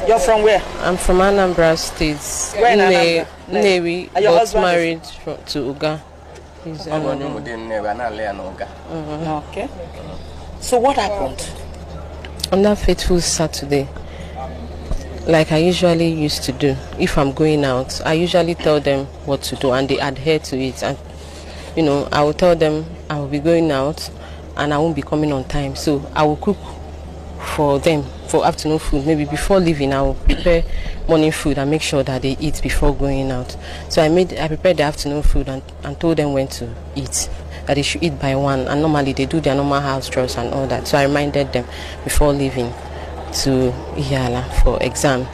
You're from where? I'm from Anambra State. Where in Anambra? Nnewi, but married to Uga. He's Okay. So what happened? On that fateful Saturday, like I usually used to do, if I'm going out, I usually tell them what to do and they adhere to it. And I will tell them I will be going out and I won't be coming on time. So I will cook for them for afternoon food. Maybe before leaving, I will prepare morning food and make sure that they eat before going out. So I prepared the afternoon food and told them when to eat, that they should eat by 1. And normally they do their normal house chores and all that. So I reminded them before leaving to Iyala for exam.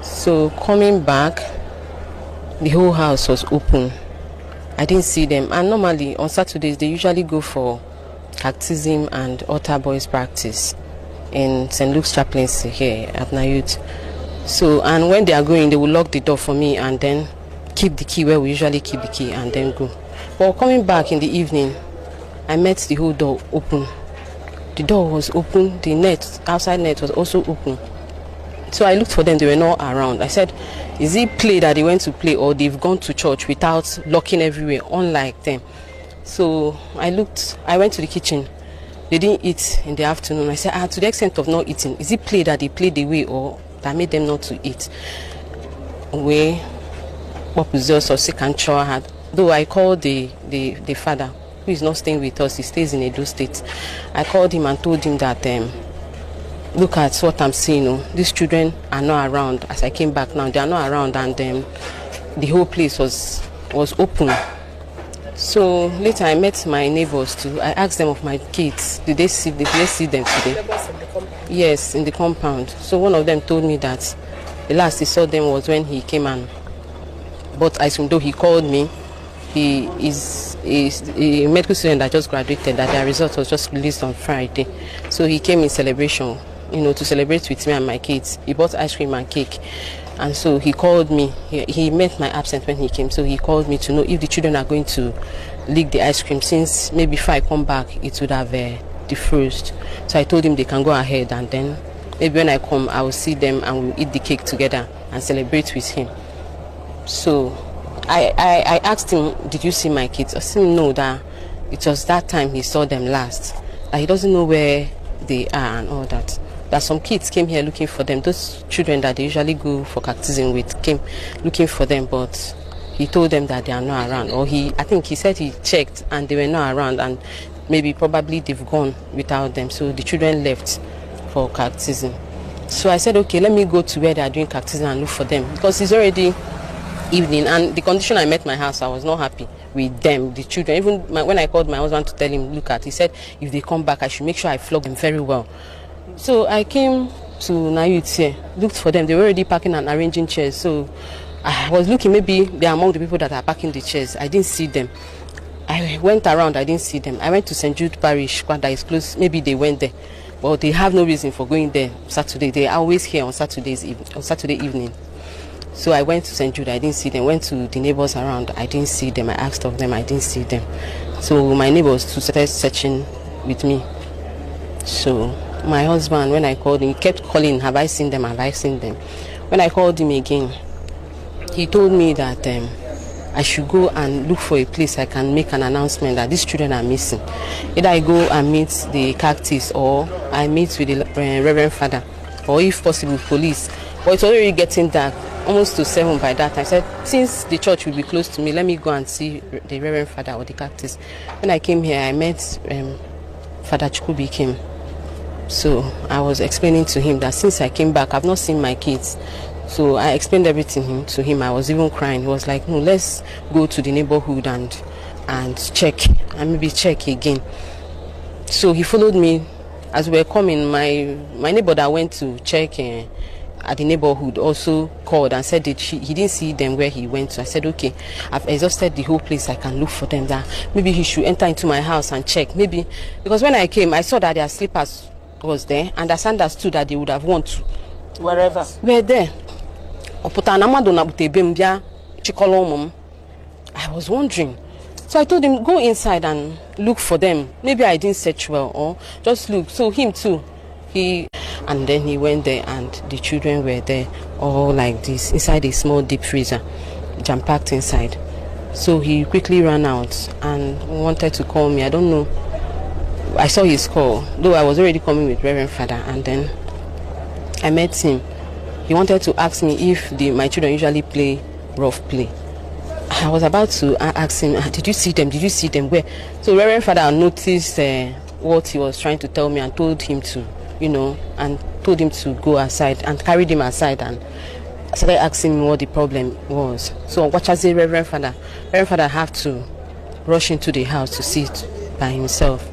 So coming back, the whole house was open. I didn't see them. And normally on Saturdays they usually go for catechism and altar boys practice in St. Luke's chaplaincy here at Nayut. So, and when they are going, they will lock the door for me and then keep the key where we usually keep the key and then go. But coming back in the evening, I met the whole door open. The door was open, the outside net was also open. So I looked for them, they were not around. I said, is it play that they went to play or they've gone to church without locking everywhere, unlike them? So I went to the kitchen. They didn't eat in the afternoon. I said, to the extent of not eating, is it play that they played away or that made them not to eat? What was just or sick and chore had. Though I called the father, who is not staying with us, he stays in Edo State. I called him and told him that, look at what I'm seeing. These children are not around. As I came back now, they are not around, and the whole place was open. So later I met my neighbors too. I asked them of my kids. Did they see them today? Yes, in the compound. So one of them told me that the last he saw them was when he came and bought ice cream. Though he called me, he is a medical student that just graduated, that their result was just released on Friday. So he came in celebration, to celebrate with me and my kids. He bought ice cream and cake. And so he called me. He met my absence when he came. So he called me to know if the children are going to lick the ice cream, since maybe if I come back, it would have defrosted. So I told him they can go ahead, and then maybe when I come, I will see them and we'll eat the cake together and celebrate with him. So I asked him, did you see my kids? I said no, that it was that time he saw them last. That he doesn't know where they are and all that. That some kids came here looking for them. Those children that they usually go for catechism with came looking for them, but he told them that they are not around. Or I think he said he checked and they were not around, and probably they've gone without them. So the children left for catechism. So I said, okay, let me go to where they are doing catechism and look for them, because it's already evening, and the condition I met my house, I was not happy with them, the children. Even when I called my husband to tell him, he said if they come back, I should make sure I flog them very well. So I came to Nayut here, looked for them. They were already packing and arranging chairs. So I was looking, maybe they're among the people that are packing the chairs. I didn't see them. I went around, I didn't see them. I went to St. Jude Parish, that is close. Maybe they went there. But they have no reason for going there Saturday. They are always here on Saturday evening. So I went to St. Jude, I didn't see them. Went to the neighbors around, I didn't see them. I asked of them, I didn't see them. So my neighbors started searching with me. So my husband, when I called him, he kept calling, have I seen them, have I seen them? When I called him again, he told me that I should go and look for a place I can make an announcement that these children are missing. Either I go and meet the cactus, or I meet with the Reverend Father, or if possible, police. But it's already getting dark, almost to 7 by that time. I said, since the church will be close to me, let me go and see the Reverend Father or the cactus. When I came here, I met Father Chukubi came. So I was explaining to him that since I came back, I've not seen my kids. So I explained everything to him. I was even crying. He was like, no, let's go to the neighborhood and check, and maybe check again. So he followed me. As we were coming, my neighbor that went to check at the neighborhood also called and said that he didn't see them where he went to. I said, okay, I've exhausted the whole place. I can look for them. That maybe he should enter into my house and check. Maybe, because when I came, I saw that their slippers was there, and I understood that they would have won to wherever. We're there. I was wondering. So I told him, go inside and look for them. Maybe I didn't search well, or just look. So him too, And then he went there and the children were there all like this inside a small deep freezer, jam-packed inside. So he quickly ran out and wanted to call me. I don't know. I saw his call, though I was already coming with Reverend Father, and then I met him. He wanted to ask me if my children usually play rough play. I was about to ask him, did you see them? Did you see them? Where? So Reverend Father noticed what he was trying to tell me and told him to, and told him to go aside and carried him aside and started asking me what the problem was. So what I say, Reverend Father had to rush into the house to see it by himself.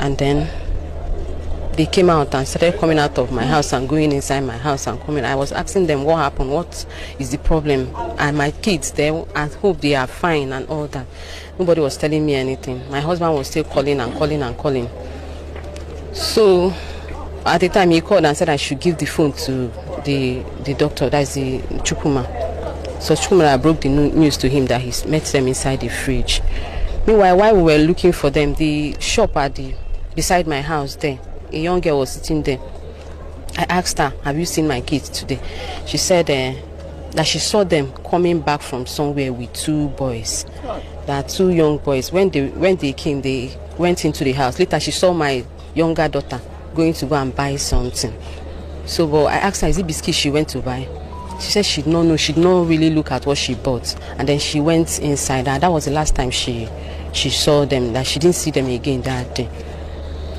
And then they came out and started coming out of my house and going inside my house and coming. I was asking them what happened, what is the problem, and my kids there, I hope they are fine and all that. Nobody was telling me anything. My husband was still calling and calling and calling. So at the time he called and said I should give the phone to the doctor, that's the Chukuma. So Chukuma broke the news to him that he met them inside the fridge. Meanwhile, while we were looking for them, the shop beside my house there, a young girl was sitting there. I asked her, have you seen my kids today? She said that she saw them coming back from somewhere with two boys. There are two young boys. When they came, they went into the house. Later, she saw my younger daughter going to go and buy something. So, but I asked her, is it biscuit she went to buy? She said she did not know. She did not really look at what she bought. And then she went inside. And that was the last time she saw them. That she didn't see them again that day.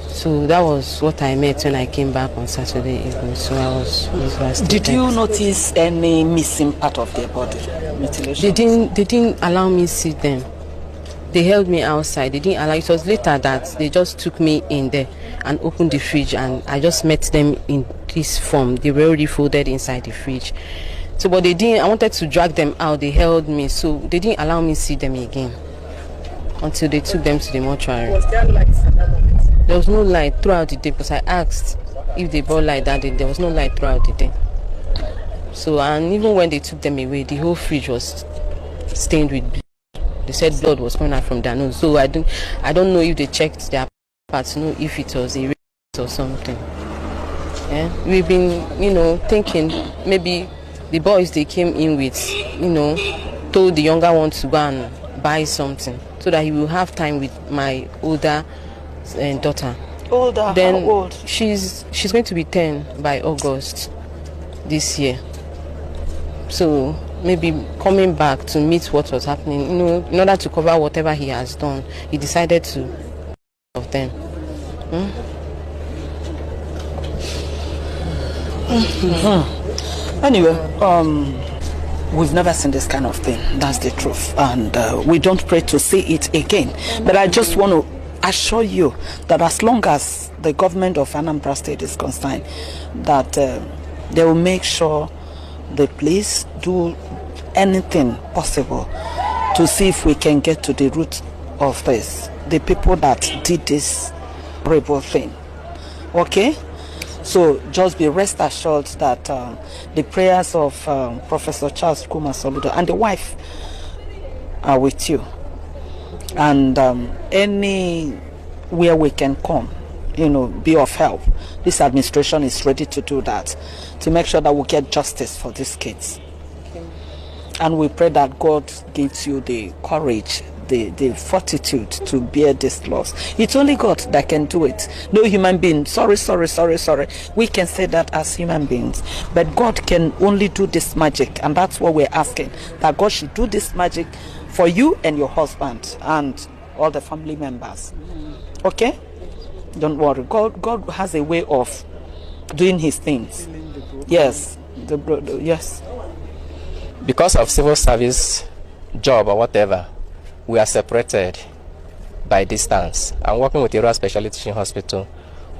So that was what I met when I came back on Saturday evening. So I was devastated. Did you notice any missing part of their body? Mutilation? They didn't allow me to see them. They held me outside. They didn't allow. It was later that they just took me in there and opened the fridge, and I just met them in this form. They were already folded inside the fridge. So, but they didn't. I wanted to drag them out. They held me, so they didn't allow me to see them again until they took them to the mortuary. Was there light at that moment? There was no light throughout the day because I asked if they brought light that day. There was no light throughout the day. So, and even when they took them away, the whole fridge was stained with blood. They said blood was coming out from their nose. So I don't know if they checked their parts to know if it was a rape or something. Yeah, we've been, thinking maybe the boys they came in with, told the younger one to go and buy something so that he will have time with my older daughter. Older? Then how old? She's going to be 10 by August this year. So maybe coming back to meet what was happening, in order to cover whatever he has done, he decided to of them. Anyway, we've never seen this kind of thing. That's the truth, and we don't pray to see it again. But I just want to assure you that as long as the government of Anambra State is concerned, that they will make sure the police do anything possible to see if we can get to the root of this, the people that did this horrible thing. Okay? So just be rest assured that the prayers of Professor Charles Kuma Soludo and the wife are with you. And anywhere we can come, be of help. This administration is ready to do that, to make sure that we get justice for these kids. Okay. And we pray that God gives you the courage, the fortitude to bear this loss. It's only God that can do it. No human being. Sorry. We can say that as human beings. But God can only do this magic. And that's what we're asking. That God should do this magic for you and your husband and all the family members. Okay? Don't worry. God has a way of doing his things. Yes. Yes. Because of civil service job or whatever, we are separated by distance. I'm working with Ira Specialty Teaching Hospital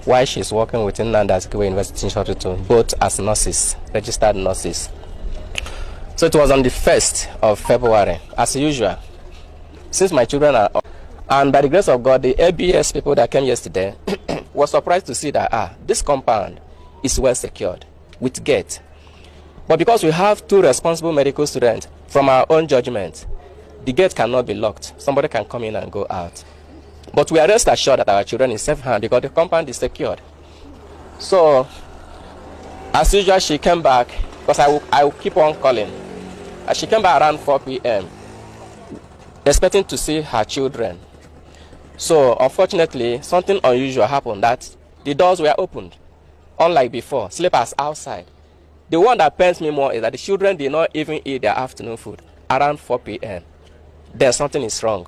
while she's working with Nnamdi Azikiwe University Teaching Hospital, both as nurses, registered nurses. So it was on the 1st of February, as usual. Since my children are up, and by the grace of God, the ABS people that came yesterday were surprised to see that this compound is well secured with gate. But because we have two responsible medical students, from our own judgment, the gate cannot be locked. Somebody can come in and go out. But we are rest assured that our children is safe hand because the compound is secured. So As usual, she came back because I will keep on calling. And she came back around 4 p.m. expecting to see her children. So unfortunately, something unusual happened that the doors were opened. Unlike before, sleepers outside. The one that pains me more is that the children did not even eat their afternoon food around 4 p.m. Then something is wrong.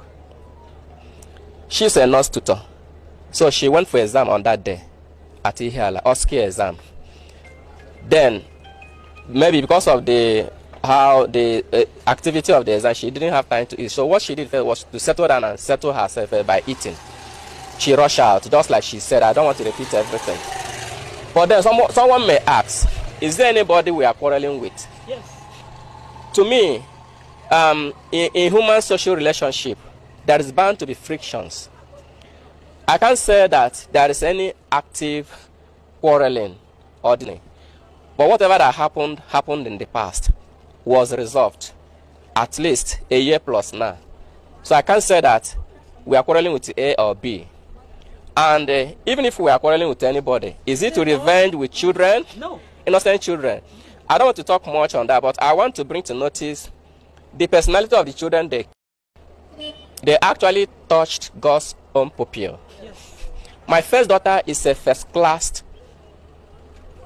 She's a nurse tutor. So she went for exam on that day at Ihiala, OSCE exam. Then, maybe because of the activity of the exam, she didn't have time to eat. So what she did first was to settle down and settle herself by eating. She rushed out, just like she said. I don't want to repeat everything. But then someone may ask, is there anybody we are quarreling with? Yes. To me, in human social relationship, there is bound to be frictions. I can't say that there is any active quarreling ordinary. But whatever that happened in the past was resolved at least a year plus now. So I can't say that we are quarreling with A or B. And even if we are quarreling with anybody, is it to revenge with children? No. Innocent children. I don't want to talk much on that, but I want to bring to notice the personality of the children. They actually touched God's own pupil. Yes. My first daughter is a first-class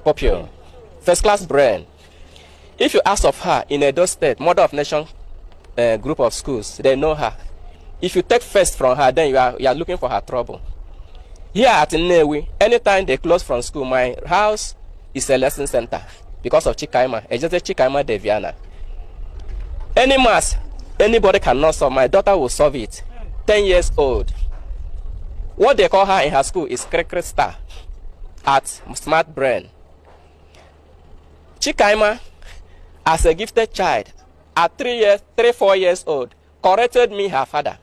pupil, first-class brain. If you ask of her in Edo State, Mother of Nation group of schools, they know her. If you take first from her, then you are looking for her trouble. Here at Nnewi, anytime they close from school, my house is a lesson center because of Chikaima, Chikaima Deviana. Any mass anybody cannot solve, my daughter will solve it. 10 years old. What they call her in her school is Cricket Star at Smart Brain. Chikaima, as a gifted child, at 4 years old, corrected me, her father,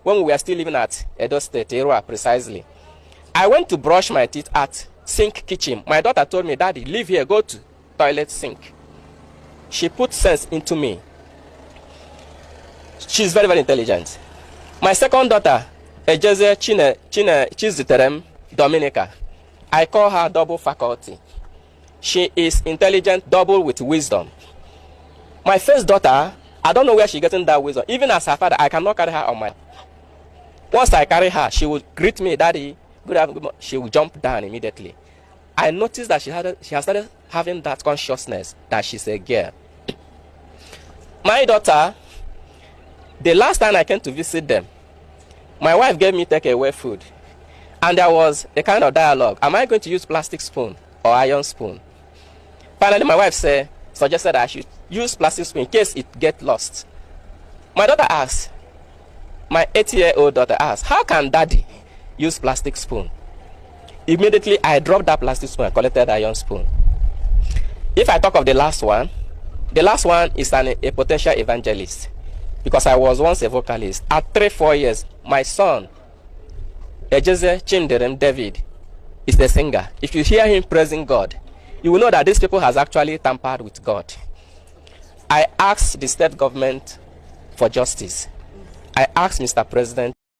when we were still living at Edo State, Erua precisely. I went to brush my teeth at Sink Kitchen. My daughter told me, Daddy, leave here, go to toilet sink. She put sense into me. She's very, very intelligent. My second daughter, Ejeze Chiziterem Dominica, I call her double faculty. She is intelligent, double with wisdom. My first daughter, I don't know where she's getting that wisdom. Even as her father, I cannot carry her on my... Once I carry her, she would greet me, Daddy, good afternoon. She will jump down immediately. I noticed that she has started having that consciousness that she's a girl. My daughter, the last time I came to visit them, my wife gave me takeaway food. And there was a kind of dialogue. Am I going to use plastic spoon or iron spoon? Finally, my wife suggested I should use plastic spoon in case it gets lost. My daughter asked, my 8-year-old daughter asked, how can Daddy use plastic spoon? Immediately, I dropped that plastic spoon and collected iron spoon. If I talk of the last one is a potential evangelist. Because I was once a vocalist. At 3-4 years, my son, Ejeze Chinderem David, is the singer. If you hear him praising God, you will know that these people has actually tampered with God. I asked the state government for justice. I asked Mr. President